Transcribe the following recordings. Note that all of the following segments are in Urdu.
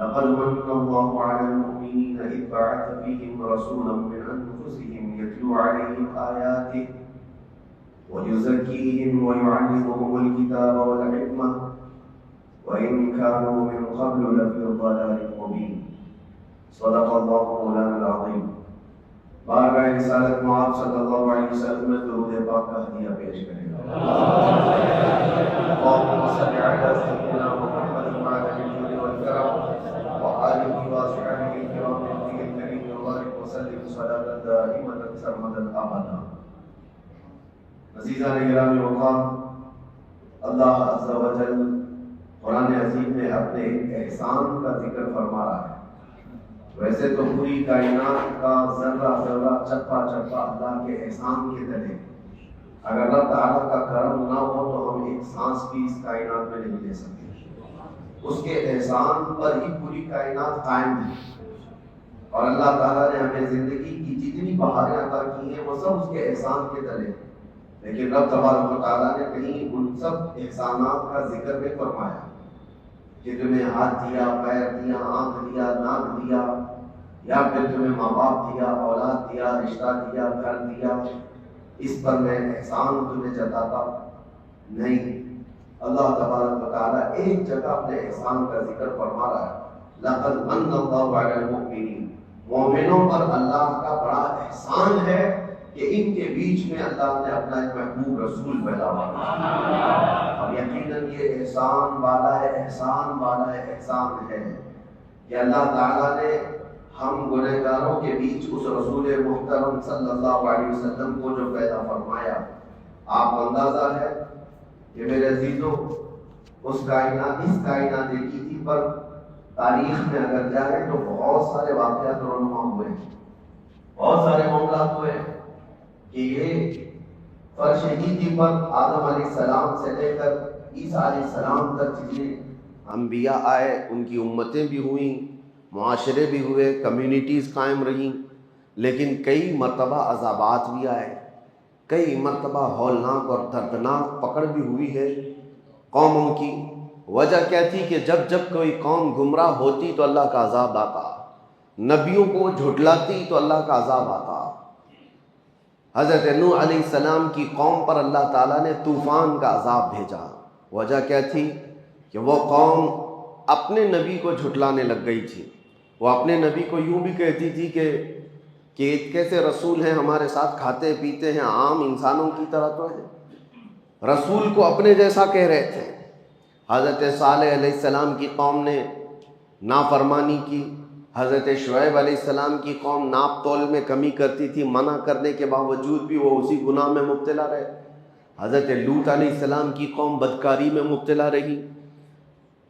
لقد من الله على المؤمنين إذ بعث فيهم رسولا من أنفسهم يتلو عليهم آياته ويزكيهم ويعلمهم الكتاب والحكمة وإن كانوا من قبل لفي ضلال مبين. صدق الله مولانا العظيم. بارگاہ رسالت میں آپ صلی اللہ علیہ وسلم میں درود پاک کا ہدیہ پیش کریں. اللهم صل على سيدنا محمد وعلى آله والكرم وآله وصحبه الكرام النبي الكريم وبارك وسلم صلاة دائمة سرمدا أبدا. عزیزان گرامی وقار، اللہ عز و جل قرآن عظیم میں اپنے احسان کا ذکر فرما رہا ہے. ویسے تو پوری کائنات کا ذرہ ذرہ چپا چپا اللہ کے احسان کے تلے. اگر اللہ تعالیٰ کا کرم نہ ہو تو ہم ایک سانس بھی اس کائنات میں نہیں لے سکتے. اس کے احسان پر ہی پوری کائنات قائم ہے. اور اللہ تعالیٰ نے ہمیں زندگی کی جتنی بہاریں عطا کی ہیں وہ سب اس کے احسان کے تلے. لیکن رب تبارک و تعالیٰ نے کہیں ان سب احسانات کا ذکر نہیں فرمایا کہ تمہیں ہاتھ دیا، پیر دیا، آنکھ دیا، ناک دیا، یا پھر تمہیں ماں باپ دیا، اولاد دیا، رشتہ دیا، گھر دیا، اس پر میں احسان تمہیں جتاتا نہیں. اللہ تبارک و تعالیٰ ایک جگہ اپنے احسان کا ذکر فرما رہا ہے. لقد من اللہ علی المؤمنین، مومنوں پر اللہ کا بڑا احسان ہے کہ ان کے بیچ میں اللہ نے اپنا ایک محبوب رسول پیدا کیا. اور یقیناً یہ احسان والا ہے، احسان والا ہے، احسان ہے کہ اللہ تعالیٰ نے ہم گنہگاروں کے بیچ اس رسول محترم صلی اللہ علیہ وسلم کو جو پیدا فرمایا. آپ کو اندازہ ہے کہ میرے عزیزوں اس کائنات کی پر تاریخ میں اگر جائیں تو بہت سارے واقعات رونما ہوئے ہیں، بہت سارے معاملات ہوئے ہیں کہ یہ فرش ہی پر آدم علیہ السلام سے لے کر عیسیٰ علیہ السلام تک جتنے انبیاء آئے ان کی امتیں بھی ہوئیں، معاشرے بھی ہوئے، کمیونٹیز قائم رہیں. لیکن کئی مرتبہ عذابات بھی آئے، کئی مرتبہ ہولناک اور دردناک پکڑ بھی ہوئی ہے قوموں کی. وجہ کیا تھی کہ جب جب کوئی قوم گمراہ ہوتی تو اللہ کا عذاب آتا، نبیوں کو جھٹلاتی تو اللہ کا عذاب آتا. حضرت نوح علیہ السلام کی قوم پر اللہ تعالیٰ نے طوفان کا عذاب بھیجا. وجہ کیا تھی کہ وہ قوم اپنے نبی کو جھٹلانے لگ گئی تھی. وہ اپنے نبی کو یوں بھی کہتی تھی کہ کیسے رسول ہیں، ہمارے ساتھ کھاتے پیتے ہیں، عام انسانوں کی طرح تو ہیں. رسول کو اپنے جیسا کہہ رہے تھے. حضرت صالح علیہ السلام کی قوم نے نافرمانی کی. حضرت شعیب علیہ السلام کی قوم ناپ تول میں کمی کرتی تھی، منع کرنے کے باوجود بھی وہ اسی گناہ میں مبتلا رہے. حضرت لوط علیہ السلام کی قوم بدکاری میں مبتلا رہی.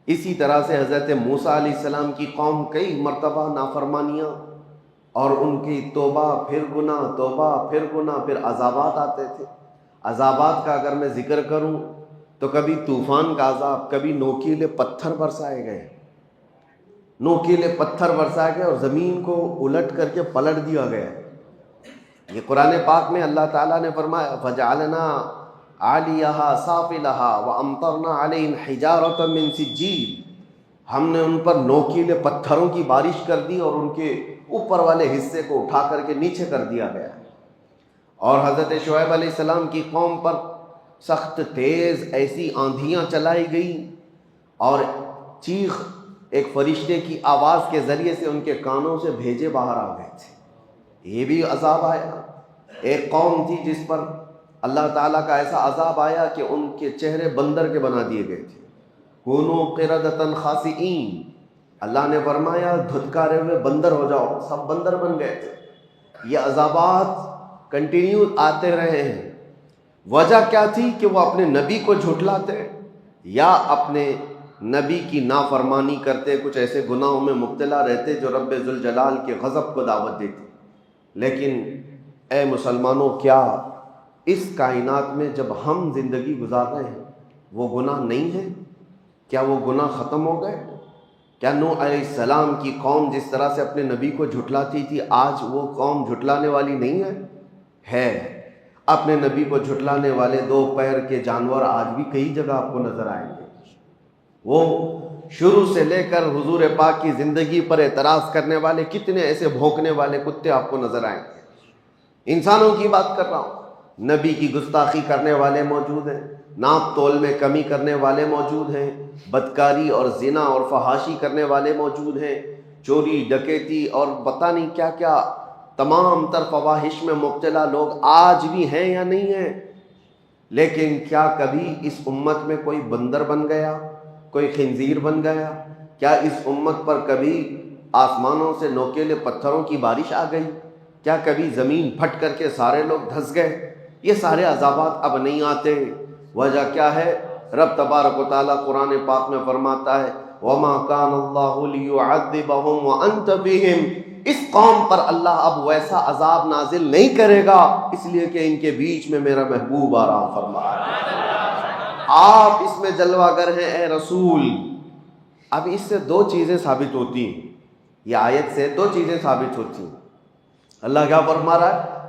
اسی طرح سے حضرت موسیٰ علیہ السلام کی قوم کئی مرتبہ نافرمانیاں اور ان کی توبہ پھر گناہ، توبہ پھر گناہ، پھر عذابات آتے تھے. عذابات کا اگر میں ذکر کروں تو کبھی طوفان کا عذاب، کبھی نوکیلے پتھر برسائے گئے، نوکیلے پتھر برسائے گئے اور زمین کو الٹ کر کے پلٹ دیا گیا. یہ قرآن پاک میں اللہ تعالیٰ نے فرمایا فَجَعَلْنَا عَالِيَهَا سَافِلَهَا وَأَمْطَرْنَا عَلَيْهِمْ حِجَارَةً مِّن سِجِّيلٍ. ہم نے ان پر نوکیلے پتھروں کی بارش کر دی اور ان کے اوپر والے حصے کو اٹھا کر کے نیچے کر دیا گیا. اور حضرت شعیب علیہ السلام کی قوم پر سخت تیز ایسی آندھیاں چلائی گئی اور چیخ ایک فرشتے کی آواز کے ذریعے سے ان کے کانوں سے بھیجے باہر آ گئے تھے. یہ بھی عذاب آیا. ایک قوم تھی جس پر اللہ تعالیٰ کا ایسا عذاب آیا کہ ان کے چہرے بندر کے بنا دیے گئے تھے. کونوا قردۃ خاسئین، اللہ نے فرمایا دھتکارے ہوئے بندر ہو جاؤ، سب بندر بن گئے تھے. یہ عذابات کنٹینیو آتے رہے ہیں. وجہ کیا تھی کہ وہ اپنے نبی کو جھٹلاتے یا اپنے نبی کی نافرمانی کرتے، کچھ ایسے گناہوں میں مبتلا رہتے جو رب ذوالجلال کے غضب کو دعوت دیتے. لیکن اے مسلمانوں، کیا اس کائنات میں جب ہم زندگی گزار رہے ہیں وہ گناہ نہیں ہے؟ کیا وہ گناہ ختم ہو گئے؟ کیا نوح علیہ السلام کی قوم جس طرح سے اپنے نبی کو جھٹلاتی تھی آج وہ قوم جھٹلانے والی نہیں ہے؟ اپنے نبی کو جھٹلانے والے دو پیر کے جانور آج بھی کئی جگہ آپ کو نظر آئیں گے. وہ شروع سے لے کر حضور پاک کی زندگی پر اعتراض کرنے والے کتنے ایسے بھونکنے والے کتے آپ کو نظر آئیں گے۔ انسانوں کی بات کر رہا ہوں، نبی کی گستاخی کرنے والے موجود ہیں، ناپ تول میں کمی کرنے والے موجود ہیں، بدکاری اور زنا اور فحاشی کرنے والے موجود ہیں، چوری ڈکیتی اور پتہ نہیں کیا کیا تمام تر فواحش میں مبتلا لوگ آج بھی ہیں یا نہیں ہیں۔ لیکن کیا کبھی اس امت میں کوئی بندر بن گیا، کوئی خنزیر بن گیا؟ کیا اس امت پر کبھی آسمانوں سے نوکیلے پتھروں کی بارش آ گئی؟ کیا کبھی زمین پھٹ کر کے سارے لوگ دھس گئے؟ یہ سارے عذابات اب نہیں آتے۔ وجہ کیا ہے؟ رب تبارک و تعالیٰ قرآن پاک میں فرماتا ہے وَمَا كَانَ اللَّهُ لِيُعَذِّبَهُمْ وَأَنْتَ بِهِمْ، اس قوم پر اللہ اب ویسا عذاب نازل نہیں کرے گا اس لیے کہ ان کے بیچ میں میرا محبوب آرام فرما رہا ہے، آپ اس میں جلوہ گر ہیں اے رسول۔ اب اس سے دو چیزیں ثابت ہوتی ہیں، یہ آیت سے دو چیزیں ثابت ہوتی ہیں۔ اللہ کیا فرما رہا ہے؟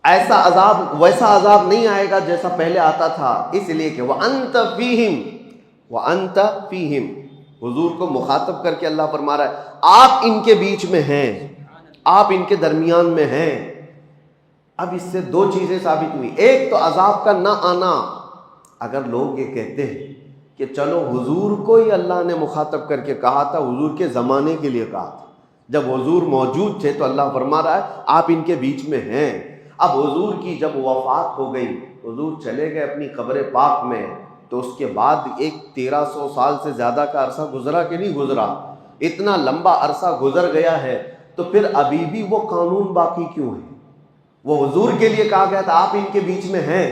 ایسا عذاب، ویسا عذاب نہیں آئے گا جیسا پہلے آتا تھا، اس لیے کہ وَأَنْتَ فِيهِمْ وَأَنْتَ فِيهِمْ، حضور کو مخاطب کر کے اللہ فرما رہا ہے آپ ان کے بیچ میں ہیں، آپ ان کے درمیان میں ہیں۔ اب اس سے دو چیزیں ثابت ہوئی، ایک تو عذاب کا نہ آنا۔ اگر لوگ یہ کہتے ہیں کہ چلو حضور کو ہی اللہ نے مخاطب کر کے کہا تھا، حضور کے زمانے کے لیے کہا تھا، جب حضور موجود تھے تو اللہ فرما رہا ہے آپ ان کے بیچ میں ہیں۔ اب حضور کی جب وفات ہو گئی، حضور چلے گئے اپنی قبر پاک میں، تو اس کے بعد ایک 1300 سال سے زیادہ کا عرصہ گزرا کہ نہیں گزرا؟ اتنا لمبا عرصہ گزر گیا ہے، تو پھر ابھی بھی وہ قانون باقی کیوں ہے؟ وہ حضور کے لیے کہا گیا تھا آپ ان کے بیچ میں ہیں،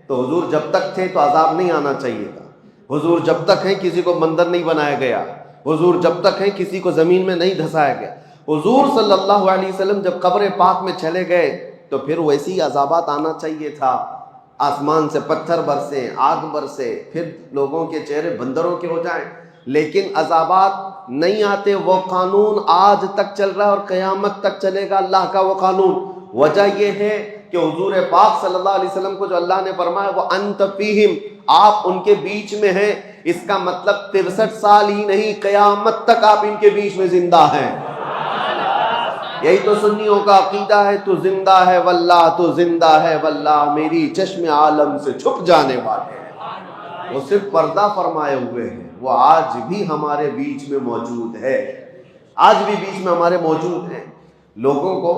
تو حضور جب تک تھے تو عذاب نہیں آنا چاہیے تھا۔ حضور جب تک ہیں کسی کو بندر نہیں بنایا گیا، حضور جب تک ہیں کسی کو زمین میں نہیں دھسایا گیا۔ حضور صلی اللہ علیہ وسلم جب قبر پاک میں چلے گئے تو پھر ویسی عذابات آنا چاہیے تھا، آسمان سے پتھر برسے، آگ برسے، پھر لوگوں کے چہرے بندروں کے ہو جائیں، لیکن عذابات نہیں آتے۔ وہ قانون آج تک چل رہا ہے اور قیامت تک چلے گا اللہ کا وہ قانون۔ وجہ یہ ہے کہ حضور پاک صلی اللہ علیہ وسلم کو جو اللہ نے فرمایا وہ انت فیہم، آپ ان کے بیچ میں ہیں، اس کا مطلب 63 سال ہی نہیں، قیامت تک آپ ان کے بیچ میں زندہ ہیں۔ یہی تو سنیوں کا عقیدہ ہے، تو زندہ ہے واللہ، تو زندہ ہے واللہ، میری چشم عالم سے چھپ جانے والے ہیں۔ وہ صرف پردہ فرمائے ہوئے ہیں، وہ آج بھی ہمارے بیچ میں موجود ہے، آج بھی بیچ میں ہمارے موجود ہیں۔ لوگوں کو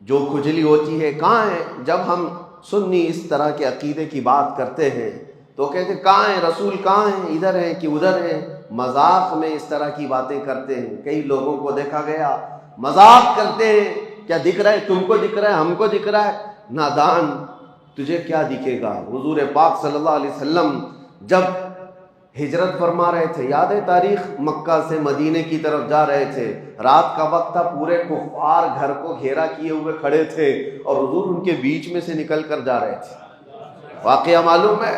جو کھجلی ہوتی ہے کہاں ہے؟ جب ہم سنی اس طرح کے عقیدے کی بات کرتے ہیں تو کہتے ہیں کہاں ہیں رسول، کہاں ہیں، ادھر ہیں کہ ادھر ہیں؟ مذاق میں اس طرح کی باتیں کرتے ہیں۔ کئی لوگوں کو دیکھا گیا مذاق کرتے ہیں، کیا دکھ رہا ہے تم کو، دکھ رہا ہے ہم کو، دکھ رہا ہے؟ نادان، تجھے کیا دکھے گا؟ حضور پاک صلی اللہ علیہ وسلم جب ہجرت فرما رہے تھے، یاد ہے تاریخ، مکہ سے مدینے کی طرف جا رہے تھے، رات کا وقت تھا، پورے کفار گھر کو گھیرا کیے ہوئے کھڑے تھے اور حضور ان کے بیچ میں سے نکل کر جا رہے تھے۔ واقعہ معلوم ہے،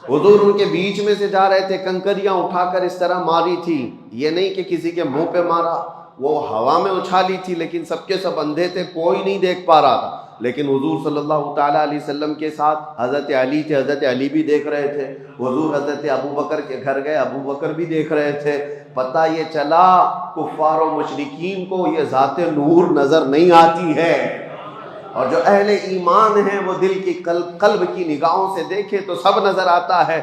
حضور ان کے بیچ میں سے جا رہے تھے، کنکریاں اٹھا کر اس طرح ماری تھی، یہ نہیں کہ کسی کے منہ پہ مارا، وہ ہوا میں اچھالی تھی، لیکن سب کے سب اندھے تھے، کوئی نہیں دیکھ پا رہا تھا۔ لیکن حضور صلی اللہ تعالیٰ علیہ وسلم کے ساتھ حضرت علی تھے، حضرت علی بھی دیکھ رہے تھے۔ حضور حضرت ابو بکر کے گھر گئے، ابو بکر بھی دیکھ رہے تھے۔ پتہ یہ چلا کفار و مشرکین کو یہ ذات نور نظر نہیں آتی ہے، اور جو اہل ایمان ہیں وہ دل کی قلب کی نگاہوں سے دیکھے تو سب نظر آتا ہے۔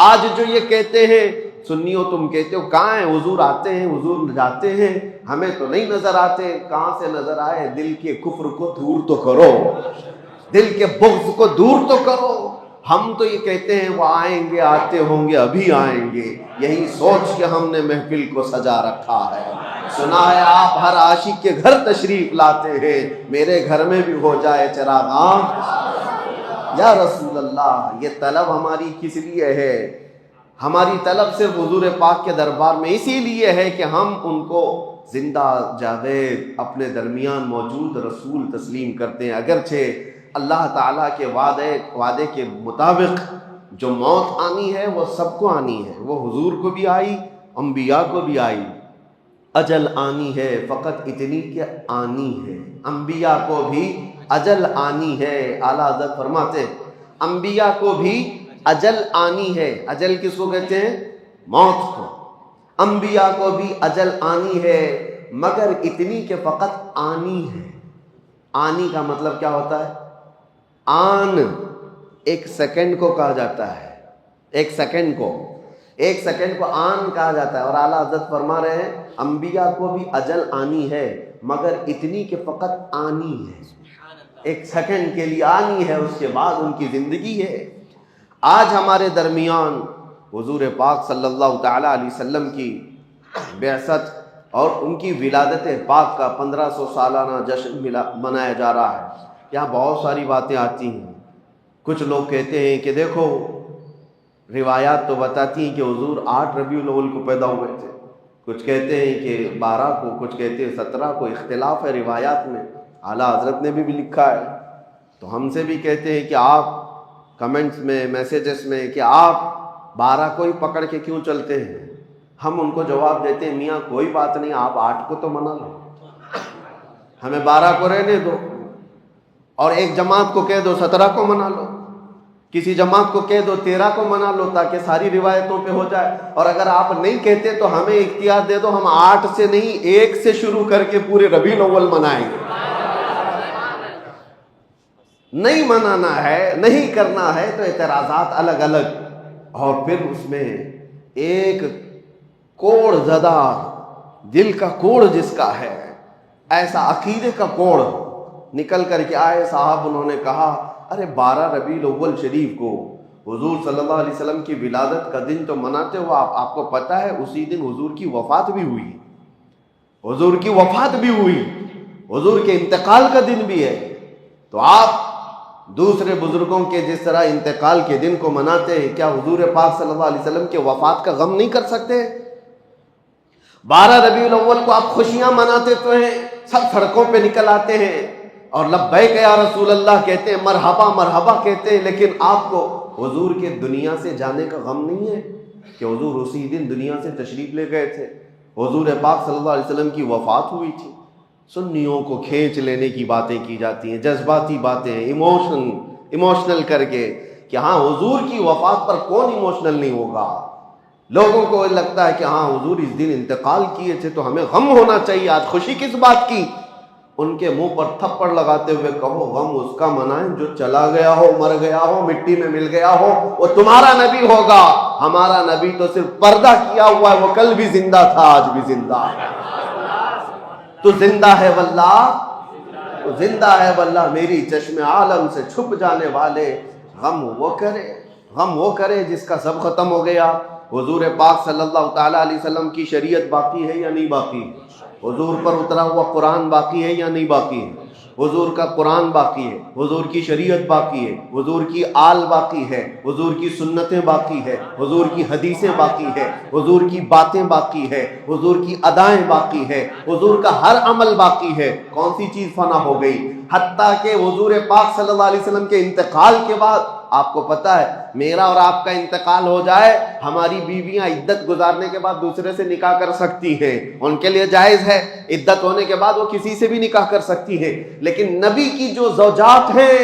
آج جو یہ کہتے ہیں سنیوں، تم کہتے ہو کہاں ہیں حضور، آتے ہیں حضور جاتے ہیں، ہمیں تو نہیں نظر آتے۔ کہاں سے نظر آئے؟ دل کے کفر کو دور تو کرو، دل کے بغض کو دور تو کرو۔ ہم تو یہ کہتے ہیں وہ آئیں گے، آتے ہوں گے، ابھی آئیں گے، یہی سوچ کے ہم نے محفل کو سجا رکھا ہے۔ سنا ہے آپ ہر عاشق کے گھر تشریف لاتے ہیں، میرے گھر میں بھی ہو جائے چراغاں یا رسول اللہ۔ یہ طلب ہماری کس لیے ہے؟ ہماری طلب صرف حضور پاک کے دربار میں اسی لیے ہے کہ ہم ان کو زندہ جاوید اپنے درمیان موجود رسول تسلیم کرتے ہیں۔ اگرچہ اللہ تعالیٰ کے وعدے کے مطابق جو موت آنی ہے وہ سب کو آنی ہے، وہ حضور کو بھی آئی، انبیاء کو بھی آئی۔ اجل آنی ہے، فقط اتنی کہ آنی ہے۔ انبیاء کو بھی اجل آنی ہے۔ اعلیٰ حضرت فرماتے ہیں انبیاء کو بھی اجل آنی ہے۔ اجل کس کو کہتے ہیں؟ موت کو۔ انبیاء کو بھی اجل آنی ہے، مگر اتنی کہ فقط آنی ہے۔ آنی کا مطلب کیا ہوتا ہے؟ آن ایک سیکنڈ کو کہا جاتا ہے، ایک سیکنڈ کو آن کہا جاتا ہے۔ اور اعلیٰ حضرت فرما رہے ہیں انبیاء کو بھی اجل آنی ہے، مگر اتنی کہ فقط آنی ہے، ایک سیکنڈ کے لیے آنی ہے، اس کے بعد ان کی زندگی ہے۔ آج ہمارے درمیان حضور پاک صلی اللہ تعالی علیہ وسلم کی بعثت اور ان کی ولادت پاک کا 1500 سالانہ جشن منایا جا رہا ہے۔ یہاں بہت ساری باتیں آتی ہیں۔ کچھ لوگ کہتے ہیں کہ دیکھو روایات تو بتاتی ہیں کہ حضور 8 ربیع الاول کو پیدا ہوئے تھے، کچھ کہتے ہیں کہ 12 کو، کچھ کہتے ہیں 17 کو، اختلاف ہے روایات میں۔ اعلیٰ حضرت نے بھی لکھا ہے، تو ہم سے بھی کہتے ہیں کہ آپ کمنٹس میں، میسیجز میں، کہ آپ 12 کو ہی پکڑ کے کیوں چلتے ہیں؟ ہم ان کو جواب دیتے ہیں میاں کوئی بات نہیں، آپ 8 کو تو منا لو، ہمیں 12 کو رہنے دو، اور ایک جماعت کو کہہ دو 17 کو منا لو، کسی جماعت کو کہہ دو 13 کو منا لو، تاکہ ساری روایتوں پہ ہو جائے۔ اور اگر آپ نہیں کہتے تو ہمیں اختیار دے دو، ہم 8 سے نہیں 1 سے شروع کر کے پورے ربیع الاول منائیں گے۔ نہیں منانا ہے، نہیں کرنا ہے تو اعتراضات الگ الگ، اور پھر اس میں ایک کوڑ زدہ، دل کا کوڑ جس کا ہے، ایسا عقیدے کا کوڑ نکل کر کے آئے۔ صاحب انہوں نے کہا ارے 12 ربیع الاول شریف کو حضور صلی اللہ علیہ وسلم کی ولادت کا دن تو مناتے ہو، آپ کو پتہ ہے اسی دن حضور کی وفات بھی ہوئی، حضور کی وفات بھی ہوئی، حضور کے انتقال کا دن بھی ہے۔ تو آپ دوسرے بزرگوں کے جس طرح انتقال کے دن کو مناتے ہیں، کیا حضور پاک صلی اللہ علیہ وسلم کے وفات کا غم نہیں کر سکتے؟ 12 ربیع الاول کو آپ خوشیاں مناتے تو ہیں، سب سڑکوں پہ نکل آتے ہیں اور لبیک یا رسول اللہ کہتے ہیں، مرحبا مرحبا کہتے ہیں، لیکن آپ کو حضور کے دنیا سے جانے کا غم نہیں ہے کہ حضور اسی دن دنیا سے تشریف لے گئے تھے، حضور پاک صلی اللہ علیہ وسلم کی وفات ہوئی تھی۔ سنیوں کو کھینچ لینے کی باتیں کی جاتی ہیں، جذباتی باتیں، ایموشنل کر کے کہ ہاں حضور کی وفات پر کون ایموشنل نہیں ہوگا۔ لوگوں کو لگتا ہے کہ ہاں حضور اس دن انتقال کیے تھے تو ہمیں غم ہونا چاہیے، آج خوشی کس بات کی؟ ان کے منہ پر تھپڑ لگاتے ہوئے کہو غم اس کا منائیں جو چلا گیا ہو، مر گیا ہو، مٹی میں مل گیا ہو، وہ تمہارا نبی ہوگا۔ ہمارا نبی تو صرف پردہ کیا ہوا ہے، وہ کل بھی زندہ تھا، آج بھی زندہ ہے۔ تو زندہ ہے واللہ، تو زندہ ہے واللہ، میری چشم عالم سے چھپ جانے والے، غم وہ کرے جس کا سب ختم ہو گیا۔ حضور پاک صلی اللہ تعالی علیہ وسلم کی شریعت باقی ہے یا نہیں باقی؟ حضور پر اترا ہوا قرآن باقی ہے یا نہیں باقی ہے؟ حضور کا قرآن باقی ہے، حضور کی شریعت باقی ہے، حضور کی آل باقی ہے، حضور کی سنتیں باقی ہے، حضور کی حدیثیں باقی ہے، حضور کی باتیں باقی ہے، حضور کی ادائیں باقی ہے، حضور کا ہر عمل باقی ہے۔ کون سی چیز فنا ہو گئی؟ حتیٰ کہ حضور پاک صلی اللہ علیہ وسلم کے انتقال کے بعد آپ کو پتہ ہے میرا اور آپ کا انتقال ہو جائے، ہماری بیویاں عدت گزارنے کے بعد دوسرے سے نکاح کر سکتی ہیں، ان کے لیے جائز ہے، عدت ہونے کے بعد وہ کسی سے بھی نکاح کر سکتی ہیں۔ لیکن نبی کی جو زوجات ہیں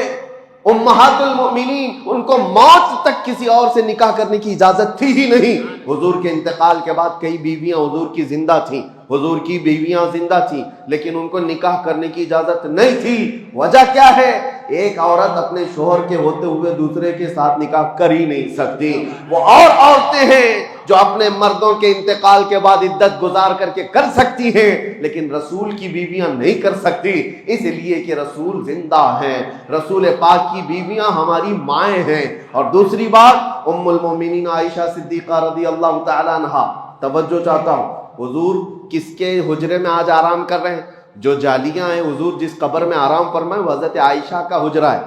امہات المؤمنین، ان کو موت تک کسی اور سے نکاح کرنے کی اجازت تھی ہی نہیں۔ حضور کے انتقال کے بعد کئی بیویاں حضور کی زندہ تھیں، حضور کی بیویاں زندہ تھیں، لیکن ان کو نکاح کرنے کی اجازت نہیں تھی۔ وجہ کیا ہے؟ ایک عورت اپنے شوہر کے ہوتے ہوئے دوسرے کے ساتھ نکاح کر ہی نہیں سکتی۔ وہ اور عورتیں ہیں جو اپنے مردوں کے انتقال کے بعد عدت گزار کر کے کر سکتی ہیں، لیکن رسول کی بیویاں نہیں کر سکتی، اس لیے کہ رسول زندہ ہیں، رسول پاک کی بیویاں ہماری مائیں ہیں۔ اور دوسری بات، ام المومنین عائشہ صدیقہ رضی اللہ تعالی عنہا، توجہ چاہتا ہوں، حضور کس کے حجرے میں آج آرام کر رہے ہیں؟ جو جالیاں ہیں، حضور جس قبر میں آرام فرمائے وہ حضرت عائشہ کا حجرہ ہے،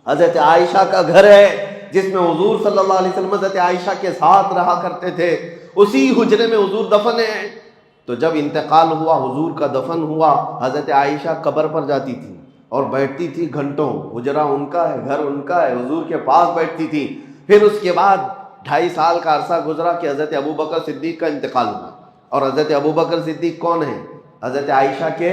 حضرت عائشہ کا گھر ہے، جس میں حضور صلی اللہ علیہ وسلم حضرت عائشہ کے ساتھ رہا کرتے تھے، اسی حجرے میں حضور دفن ہیں۔ تو جب انتقال ہوا، حضور کا دفن ہوا، حضرت عائشہ قبر پر جاتی تھی اور بیٹھتی تھی گھنٹوں، حجرہ ان کا ہے، گھر ان کا ہے، حضور کے پاس بیٹھتی تھی۔ پھر اس کے بعد 2.5 سال کا عرصہ گزرا کہ حضرت ابوبکر صدیق کا انتقال ہوا، اور حضرت ابوبکر صدیق کون ہیں؟ حضرت عائشہ کے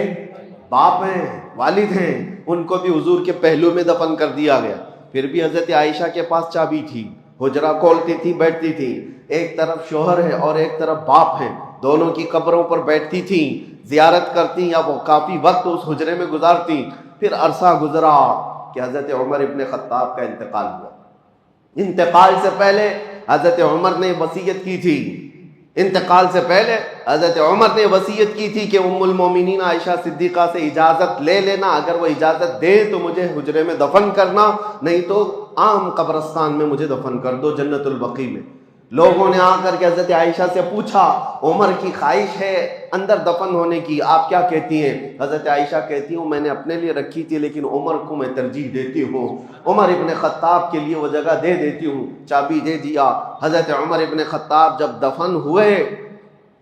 باپ ہیں، والد ہیں، ان کو بھی حضور کے پہلو میں دفن کر دیا گیا۔ پھر بھی حضرت عائشہ کے پاس چابی تھی، حجرہ کھولتی تھی، بیٹھتی تھی، ایک طرف شوہر ہے اور ایک طرف باپ ہے، دونوں کی قبروں پر بیٹھتی تھی، زیارت کرتی یا وہ کافی وقت اس حجرے میں گزارتی۔ پھر عرصہ گزرا کہ حضرت عمر ابن خطاب کا انتقال ہوا۔ انتقال سے پہلے حضرت عمر نے وصیت کی تھی، انتقال سے پہلے حضرت عمر نے وصیت کی تھی کہ ام المومنین عائشہ صدیقہ سے اجازت لے لینا، اگر وہ اجازت دے تو مجھے حجرے میں دفن کرنا، نہیں تو عام قبرستان میں مجھے دفن کر دو، جنت البقیع میں۔ لوگوں نے آ کر کے حضرت عائشہ سے پوچھا، عمر کی خواہش ہے اندر دفن ہونے کی، آپ کیا کہتی ہیں؟ حضرت عائشہ کہتی ہوں میں نے اپنے لیے رکھی تھی لیکن عمر کو میں ترجیح دیتی ہوں، عمر ابن خطاب کے لیے وہ جگہ دے دیتی ہوں، چابی دے دیا۔ حضرت عمر ابن خطاب جب دفن ہوئے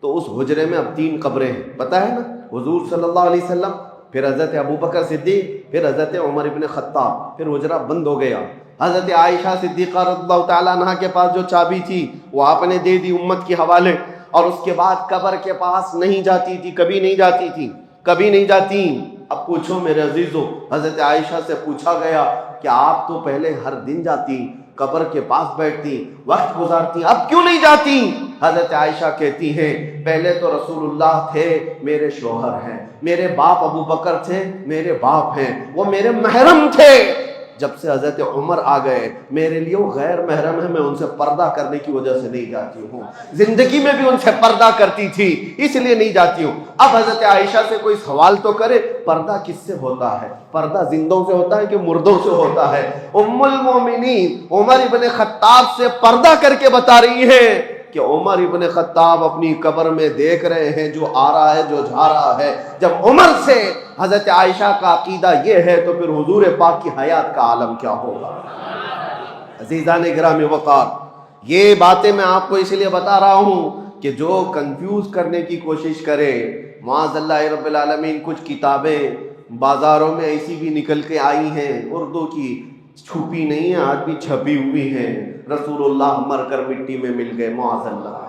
تو اس حجرے میں اب 3 قبریں ہیں، پتہ ہے نا، حضور صلی اللہ علیہ وسلم، پھر حضرت ابوبکر صدیق، پھر حضرت عمر ابن خطاب، پھر حجرہ بند ہو گیا۔ حضرت عائشہ صدیقہ رضی اللہ تعالیٰ عنہ کے پاس جو چابی تھی وہ آپ نے دے دی امت کے حوالے، اور اس کے بعد قبر کے پاس نہیں جاتی تھی، کبھی نہیں جاتی تھی، کبھی نہیں جاتی۔ اب پوچھو میرے عزیزو، حضرت عائشہ سے پوچھا گیا کہ آپ تو پہلے ہر دن جاتی، قبر کے پاس بیٹھتی، وقت گزارتی، اب کیوں نہیں جاتی؟ حضرت عائشہ کہتی ہیں پہلے تو رسول اللہ تھے، میرے شوہر ہیں، میرے باپ ابو بکر تھے، میرے باپ ہیں، وہ میرے محرم تھے۔ جب سے حضرت عمر آ گئے میرے لیے وہ غیر محرم ہے، میں ان سے پردہ کرنے کی وجہ سے نہیں جاتی ہوں، زندگی میں بھی ان سے پردہ کرتی تھی اس لیے نہیں جاتی ہوں۔ اب حضرت عائشہ سے کوئی سوال تو کرے، پردہ کس سے ہوتا ہے؟ پردہ زندوں سے ہوتا ہے کہ مردوں سے ہوتا ہے؟ ام المومنین عمر ابن خطاب سے پردہ کر کے بتا رہی ہے کہ عمر ابن خطاب اپنی قبر میں دیکھ رہے ہیں جو آ رہا ہے، جو جا رہا ہے۔ جب عمر سے حضرت عائشہ کا عقیدہ یہ ہے تو پھر حضور پاک کی حیات کا عالم کیا ہوگا؟ عزیزان گرامی وقار، یہ باتیں میں آپ کو اس لیے بتا رہا ہوں کہ جو کنفیوز کرنے کی کوشش کرے، معاذ اللہ رب العالمین، کچھ کتابیں بازاروں میں ایسی بھی نکل کے آئی ہیں اردو کی، چھپی نہیں ہیں، آج بھی چھپی ہوئی ہیں، رسول اللہ مر کر مٹی میں مل گئے، معاذ اللہ،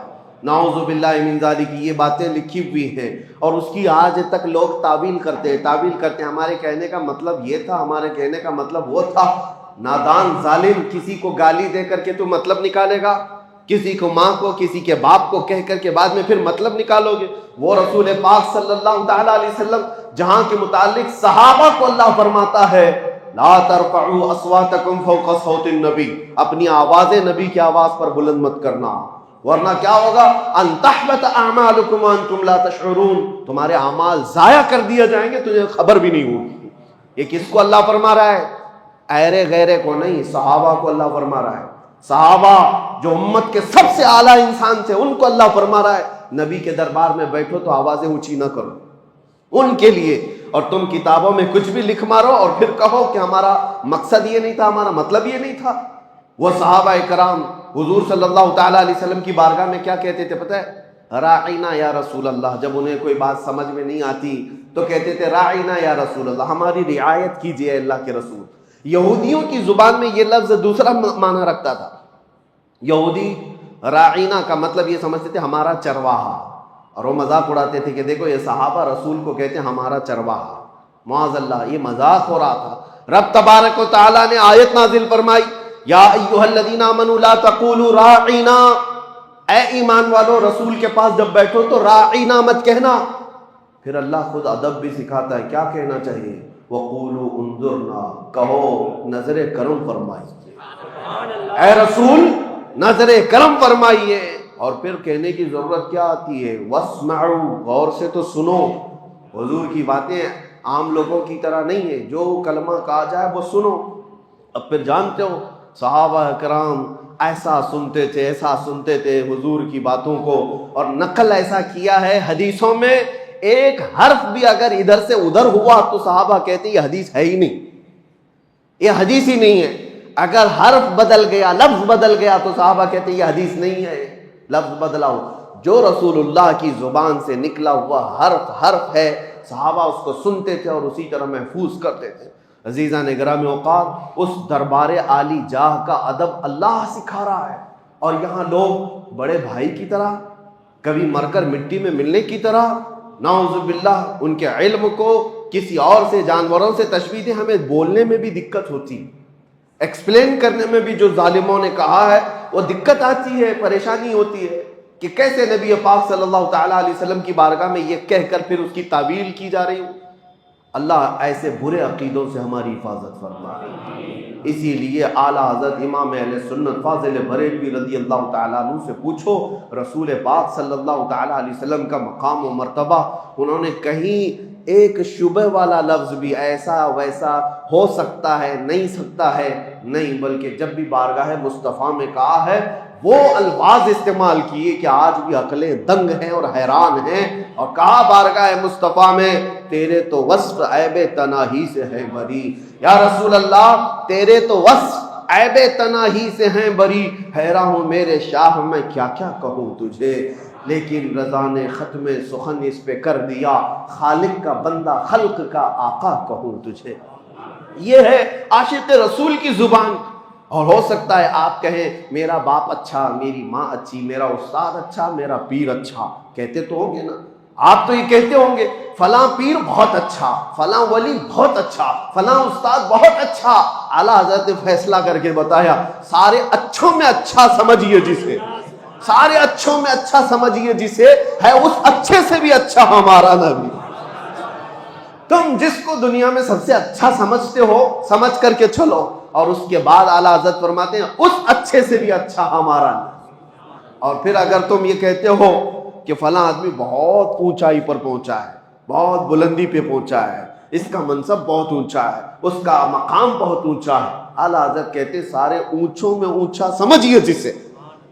نعوذ باللہ من ذالک، یہ باتیں لکھی ہوئی ہیں اور اس کی آج تک لوگ تعویل کرتے ہیں، ہمارے کہنے کا مطلب یہ تھا، ہمارے کہنے کا مطلب وہ تھا۔ نادان ظالم، کسی کو گالی دے کر کے تو مطلب نکالے گا، کسی کو ماں کو، کسی کے باپ کو کہہ کر کے بعد میں پھر مطلب نکالو گے۔ وہ رسول پاک صلی اللہ تعالیٰ علیہ وسلم جہاں کے متعلق صحابہ کو اللہ فرماتا ہے لا ترفعوا اصواتکم فوق صوت النبی، اپنی آوازیں نبی کی آواز پر بلند مت کرنا، ورنہ کیا ہوگا؟ ان تحبط اعمالکم وانتم لا تشعرون، تمہارے اعمال ضائع کر دیے جائیں گے، تجھے خبر بھی نہیں ہوگی۔ یہ کس کو اللہ فرما رہا ہے؟ ایرے غیرے کو نہیں، صحابہ کو اللہ فرما رہا ہے۔ صحابہ جو امت کے سب سے اعلیٰ انسان تھے ان کو اللہ فرما رہا ہے نبی کے دربار میں بیٹھو تو آوازیں اونچی نہ کرو ان کے لیے، اور تم کتابوں میں کچھ بھی لکھ مارو اور پھر کہو کہ ہمارا مقصد یہ نہیں تھا، ہمارا مطلب یہ نہیں تھا۔ وہ صحابہ کرام حضور صلی اللہ تعالیٰ علیہ وسلم کی بارگاہ میں کیا کہتے تھے پتہ ہے؟ راعینا یا رسول اللہ، جب انہیں کوئی بات سمجھ میں نہیں آتی تو کہتے تھے راعینا یا رسول اللہ، ہماری رعایت کیجئے اللہ کے رسول۔ یہودیوں کی زبان میں یہ لفظ دوسرا معنی رکھتا تھا، یہودی راعینا کا مطلب یہ سمجھتے تھے ہمارا چرواہا، اور وہ مذاق اڑاتے تھے کہ دیکھو یہ صحابہ رسول کو کہتے ہیں ہمارا چرواہا، معاذ اللہ، یہ مذاق ہو رہا تھا۔ رب تبارک و تعالیٰ نے آیت نازل فرمائی یا ایھا الذین آمنوا لا تقولوا راعینا، اے ایمان والو رسول کے پاس جب بیٹھو تو راعینا مت کہنا۔ پھر اللہ خود ادب بھی سکھاتا ہے، کیا کہنا چاہیے؟ وقولوا انظرنا، کہو نظر کرم فرمائیے، اے رسول نظر کرم فرمائیے۔ اور پھر کہنے کی ضرورت کیا آتی ہے؟ واسمعوا، غور سے تو سنو۔ حضور کی باتیں عام لوگوں کی طرح نہیں ہے، جو کلمہ کہا جائے وہ سنو۔ اب پھر جانتے ہو صحابہ کرام ایسا سنتے تھے حضور کی باتوں کو، اور نقل ایسا کیا ہے حدیثوں میں، ایک حرف بھی اگر ادھر سے ادھر ہوا تو صحابہ کہتے یہ حدیث ہے ہی نہیں، یہ حدیث ہی نہیں ہے۔ اگر حرف بدل گیا، لفظ بدل گیا تو صحابہ کہتے یہ حدیث نہیں ہے، لفظ بدلا ہو۔ جو رسول اللہ کی زبان سے نکلا ہوا حرف ہے، صحابہ اس کو سنتے تھے اور اسی طرح محفوظ کرتے تھے۔ عزیزان گرامی اوقات، اس دربار عالی جاہ کا ادب اللہ سکھا رہا ہے، اور یہاں لوگ بڑے بھائی کی طرح، کبھی مر کر مٹی میں ملنے کی طرح، نعوذ باللہ، ان کے علم کو کسی اور سے، جانوروں سے تشبیہ دیں۔ ہمیں بولنے میں بھی دقت ہوتی، ایکسپلین کرنے میں بھی جو ظالموں نے کہا ہے وہ دقت آتی ہے، پریشانی ہوتی ہے کہ کیسے نبی پاک صلی اللہ تعالیٰ علیہ وسلم کی بارگاہ میں یہ کہہ کر پھر اس کی تعویل کی جا رہی ہو۔ اللہ ایسے برے عقیدوں سے ہماری حفاظت فرمائے۔ اسی لیے اعلیٰ حضرت امام اہل سنت فاضل بریلوی رضی اللہ تعالیٰ عنہ سے پوچھو رسول پاک صلی اللہ تعالیٰ علیہ وسلم کا مقام و مرتبہ، انہوں نے کہیں ایک شبہ والا لفظ بھی ایسا ویسا ہو سکتا ہے نہیں سکتا ہے نہیں، بلکہ جب بھی بارگاہ مصطفیٰ میں کہا ہے وہ الفاظ استعمال کیے کہ آج بھی عقلیں دنگ ہیں اور حیران ہیں، اور کہا بارگاہ مصطفیٰ میں تیرے تو وصف عیب تناہی سے ہے بری، یا رسول اللہ تیرے تو وصف عیب تناہی سے ہیں بری، حیران ہوں میرے شاہ میں کیا کیا کہوں تجھے، لیکن رضا نے ختم سخن اس پہ کر دیا، خالق کا بندہ خلق کا آقا کہوں تجھے۔ یہ ہے عاشق رسول کی زبان۔ اور ہو سکتا ہے آپ کہیں میرا باپ اچھا، میری ماں اچھی، میرا استاد اچھا، میرا پیر اچھا، کہتے تو ہوں گے نا، آپ تو یہ کہتے ہوں گے فلاں پیر بہت اچھا، فلاں ولی بہت اچھا، فلاں استاد بہت اچھا۔ اعلیٰ حضرت نے فیصلہ کر کے بتایا سارے اچھوں میں اچھا سمجھیے جسے، سارے اچھوں میں اچھا سمجھیے جسے، ہے اس اچھے سے بھی اچھا ہمارا نبی۔ تم جس کو دنیا میں سب سے اچھا سمجھتے ہو سمجھ کر کے چلو، اور اس کے بعد اعلیٰ حضرت فرماتے ہیں اس اچھے سے بھی اچھا ہمارا نبی۔ اور پھر اگر تم یہ کہتے ہو کہ فلاں آدمی بہت اونچائی پر پہنچا ہے، بہت بلندی پہ پہنچا ہے، اس کا منصب بہت اونچا ہے، اس کا مقام بہت اونچا ہے، اعلیٰ حضرت کہتے سارے اونچوں میں اونچا سمجھیے جسے،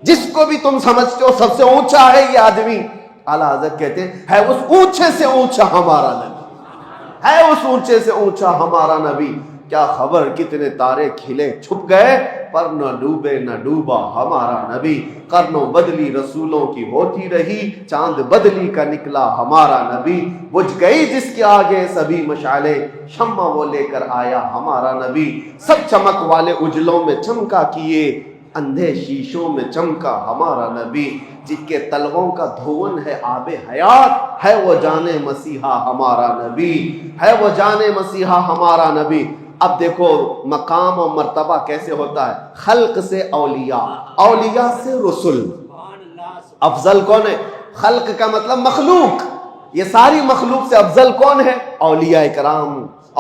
جس کو بھی تم سمجھتے ہو سب سے اونچا ہے یہ آدمی، اعلیٰ حضرت کہتے ہے اس اونچے سے اونچا ہمارا نبی، ہے اس اونچے سے اونچا ہمارا نبی۔ کیا خبر کتنے تارے کھلے چھپ گئے پر نہ ڈوبے نہ ڈوبا ہمارا نبی، قرنوں بدلی رسولوں کی ہوتی رہی، چاند بدلی کا نکلا ہمارا نبی، بجھ گئی جس کے آگے سبھی مشعلیں، شمع وہ لے کر آیا ہمارا نبی، سب چمک والے اجلوں میں چمکا کیے، اندھے شیشوں میں چمکا ہمارا نبی، جن کے تلووں کا دھون ہے آب حیات، ہے وہ جان مسیحا ہمارا نبی، ہے وہ جان مسیحا ہمارا نبی۔ اب دیکھو مقام و مرتبہ کیسے ہوتا ہے، خلق سے اولیاء، اولیاء سے رسل۔ افضل کون ہے؟ خلق کا مطلب مخلوق، یہ ساری مخلوق سے افضل کون ہے؟ اولیاء کرام،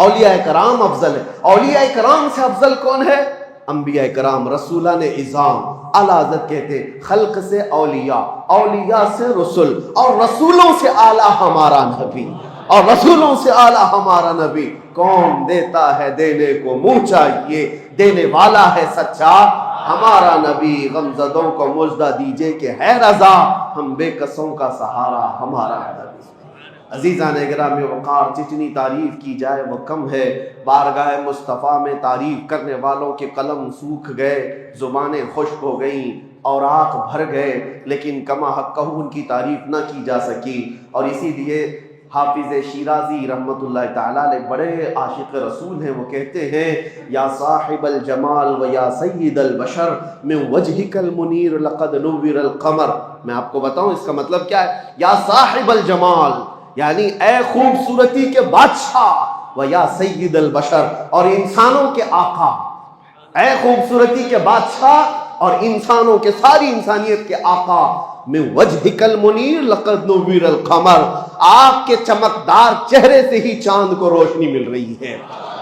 اولیاء کرام افضل ہے۔ اولیاء کرام سے افضل کون ہے؟ انبیاء کرام، رسولان اعظام۔ اعلیٰ حضرت کہتے ہیں خلق سے اولیاء، اولیاء سے رسول، اور رسولوں سے اعلیٰ ہمارا نبی، اور رسولوں سے اعلیٰ ہمارا نبی۔ کون دیتا ہے دینے کو منہ چاہیے، دینے والا ہے سچا ہمارا نبی، غمزدوں کو مژدہ دیجئے کہ ہے رضا، ہم بے کسوں کا سہارا ہمارا نبی۔ عزیزان گرامی وقار، جتنی تعریف کی جائے وہ کم ہے۔ بارگاہ مصطفیٰ میں تعریف کرنے والوں کے قلم سوکھ گئے، زبانیں خشک ہو گئیں، اوراق بھر گئے، لیکن کما حق ان کی تعریف نہ کی جا سکی۔ اور اسی لیے حافظ شیرازی رحمۃ اللہ تعالیٰ علیہ بڑے عاشق رسول ہیں، وہ کہتے ہیں یا صاحب الجمال و یا سید البشر من وجہک المنیر لقد نور القمر۔ میں آپ کو بتاؤں اس کا مطلب کیا ہے؟ یا صاحب الجمال یعنی اے خوبصورتی کے بادشاہ، و یا سید البشر اور انسانوں کے آقا، اے خوبصورتی کے بادشاہ اور انسانوں کے، ساری انسانیت کے آقا، من وجہک المنیر لقد نور القمر، آپ کے چمکدار چہرے سے ہی چاند کو روشنی مل رہی ہے،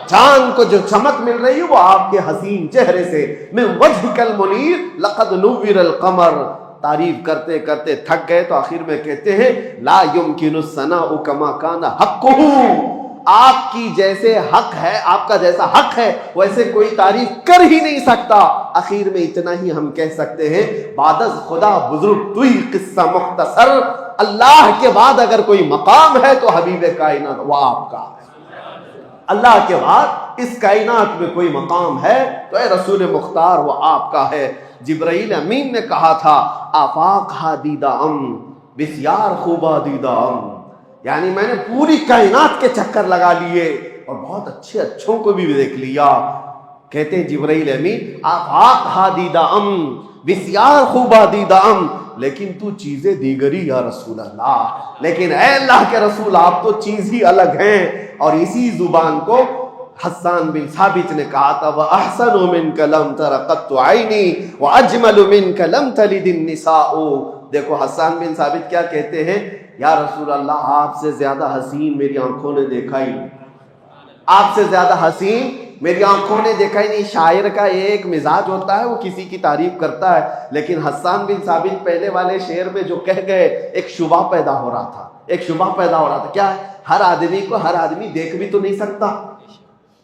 چاند کو جو چمک مل رہی ہے وہ آپ کے حسین چہرے سے۔ من وجہک المنیر لقد نور القمر۔ تعریف کرتے کرتے تھک گئے تو آخر میں کہتے ہیں لا یمکن الثناء کما کان حقہ، آپ کی جیسے حق ہے، آپ کا جیسا حق ہے ویسے کوئی تعریف کر ہی نہیں سکتا۔ اخیر میں اتنا ہی ہم کہہ سکتے ہیں بعد از خدا بزرگ تو ہی قصہ مختصر، اللہ کے بعد اگر کوئی مقام ہے تو حبیب کائنات وہ آپ کا ہے، اللہ کے بعد اس کائنات میں کوئی مقام ہے تو اے رسول مختار وہ آپ کا ہے۔ جبرائیل امین نے کہا تھا آفاق ہا دیدہ ام بسیار خوبا دیدہ ام، یعنی میں نے پوری کائنات کے چکر لگا لیے اور بہت اچھے اچھوں کو بھی دیکھ لیا۔ کہتے ہیں جبرائیل امین آفاق ہا دیدہ ام بسیار خوبا دیدہ ام، لیکن تو چیزیں دیگری یا رسول اللہ، لیکن اے اللہ کے رسول آپ تو چیز ہی الگ ہیں۔ اور اسی زبان کو حسان بن ثابت نے کہا تھا وَأَحْسَنُ مِنْكَ لَمْ تَرَ قَطُّ عَيْنِي وَأَجْمَلُ مِنْكَ لَمْ تَلِدِ النِّسَاءُ۔ دیکھو حسان بن ثابت کیا کہتے ہیں، یا رسول اللہ آپ سے زیادہ حسین میری آنکھوں نے دیکھا ہی نہیں، آپ سے زیادہ حسین میری آنکھوں نے دیکھا ہی نہیں۔ شاعر کا ایک مزاج ہوتا ہے، وہ کسی کی تعریف کرتا ہے، لیکن حسان بن ثابت پہلے والے شعر میں جو کہہ گئے ایک شبہ پیدا ہو رہا تھا، ایک شبہ پیدا ہو رہا تھا۔ کیا ہے؟ ہر آدمی کو ہر آدمی دیکھ بھی تو نہیں سکتا۔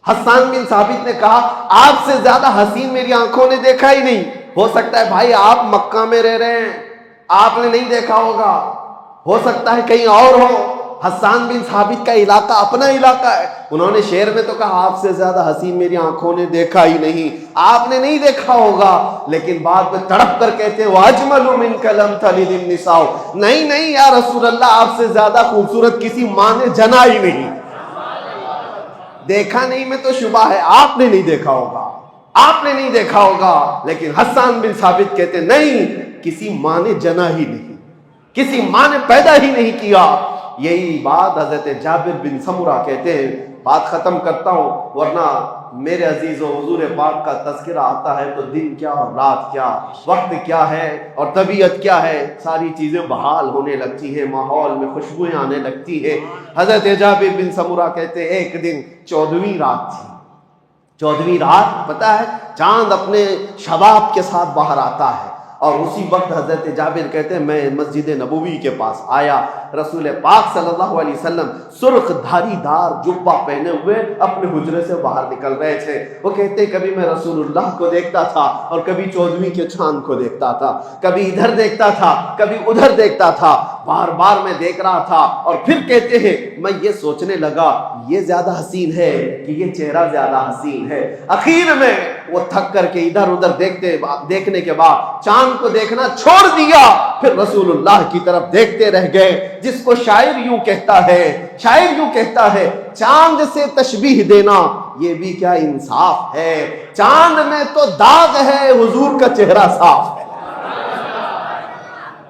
حسان بن ثابت نے کہا آپ سے زیادہ حسین میری آنکھوں نے دیکھا ہی نہیں۔ ہو سکتا ہے بھائی آپ مکہ میں رہ رہے ہیں، آپ نے نہیں دیکھا ہوگا، ہو سکتا ہے کہیں اور ہو۔ حسان بن ثابت کا علاقہ اپنا علاقہ ہے، انہوں نے شعر میں تو کہا آپ سے زیادہ حسین میری آنکھوں نے دیکھا ہی نہیں، آپ نے نہیں دیکھا ہوگا، لیکن بعد میں تڑپ کر کہتے ہیں وَأَجْمَلُ مِنْكَ لَمْ تَلِدِ النِّسَاءُ، نہیں نہیں یا رسول اللہ آپ سے زیادہ خوبصورت کسی ماں نے جنا ہی نہیں۔ دیکھا نہیں میں تو شبہ ہے، آپ نے نہیں دیکھا ہوگا، آپ نے نہیں دیکھا ہوگا، لیکن حسان بن ثابت کہتے نہیں کسی ماں نے جنا ہی نہیں، کسی ماں نے پیدا ہی نہیں کیا۔ یہی بات حضرت جابر بن سمرہ کہتے ہیں۔ بات ختم کرتا ہوں ورنہ میرے عزیزوں حضور پاک کا تذکرہ آتا ہے تو دن کیا اور رات کیا، وقت کیا ہے اور طبیعت کیا ہے، ساری چیزیں بحال ہونے لگتی ہیں، ماحول میں خوشبوئیں آنے لگتی ہے۔ حضرت جابر بن سمرہ کہتے ہیں ایک دن 14ویں رات تھی، 14ویں رات پتہ ہے چاند اپنے شباب کے ساتھ باہر آتا ہے، اور اسی وقت حضرت جابر کہتے ہیں میں مسجد نبوی کے پاس آیا، رسول پاک صلی اللہ علیہ وسلم سرخ دھاری دار جبہ پہنے ہوئے اپنے حجرے سے باہر نکل رہے تھے۔ وہ کہتے ہیں کبھی میں رسول اللہ کو دیکھتا تھا اور کبھی 14ویں کے چاند کو دیکھتا تھا، کبھی ادھر دیکھتا تھا کبھی ادھر دیکھتا تھا، بار بار میں دیکھ رہا تھا، اور پھر کہتے ہیں میں یہ سوچنے لگا یہ زیادہ حسین ہے کہ یہ چہرہ زیادہ حسین ہے۔ اخیر میں وہ تھک کر کے ادھر ادھر دیکھنے کے بعد چاند کو دیکھنا چھوڑ دیا، پھر رسول اللہ کی طرف دیکھتے رہ گئے، جس کو شاعر یوں کہتا ہے، شاعر یوں کہتا ہے چاند سے تشبیہ دینا یہ بھی کیا انصاف ہے، چاند میں تو داغ ہے حضور کا چہرہ صاف ہے۔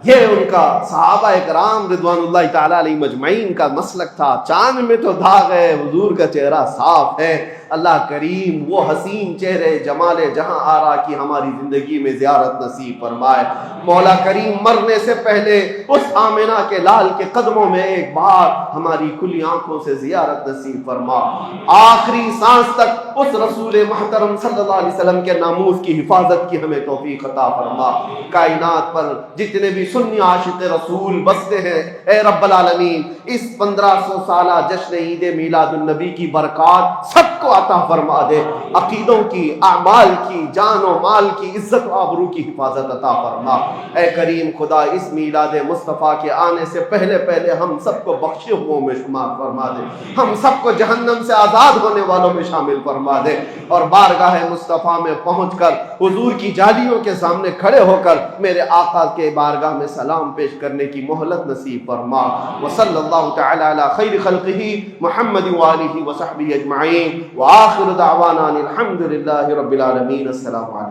یہ ان کا صحابہ اکرام رضوان اللہ تعالی علیہ مجمعین کا مسلک تھا، چاند میں تو داغ ہے حضور کا چہرہ صاف ہے۔ اللہ کریم وہ حسین چہرے جمال جہاں آرا کی ہماری زندگی میں زیارت نصیب فرمائے۔ مولا کریم مرنے سے پہلے اس آمنہ کے لال کے قدموں میں ایک بار ہماری کھلی آنکھوں سے زیارت نصیب فرما، آخری سانس تک اس رسول محترم صلی اللہ علیہ وسلم کے ناموس کی حفاظت کی ہمیں توفیق عطا فرما۔ کائنات پر جتنے بھی سنی عاشق رسول بستے ہیں اے رب العالمین اس 1500 سالہ جشن عید میلاد النبی کی برکات سب کو عطا فرما دے، عقیدوں کی، اعمال کی، جان و مال کی، عزت و آبرو کی حفاظت عطا فرما۔ اے کریم خدا اس میلاد مصطفیٰ کے آنے سے پہلے پہلے ہم سب کو بخشے ہوئوں میں شمار فرما دے، ہم سب کو جہنم سے آزاد ہونے والوں میں شامل فرما دے، اور بارگاہ مصطفیٰ میں پہنچ کر حضور کی جالیوں کے سامنے کھڑے ہو کر میرے آقا کے بارگاہ میں سلام پیش کرنے کی مہلت نصیب فرما۔ وصلی اللہ تعالی علی خیر خلقہ محمد وآلہ وصحبہ اجمعین، وآخر دعوانا الحمد للہ رب العالمین۔ السلام علیکم۔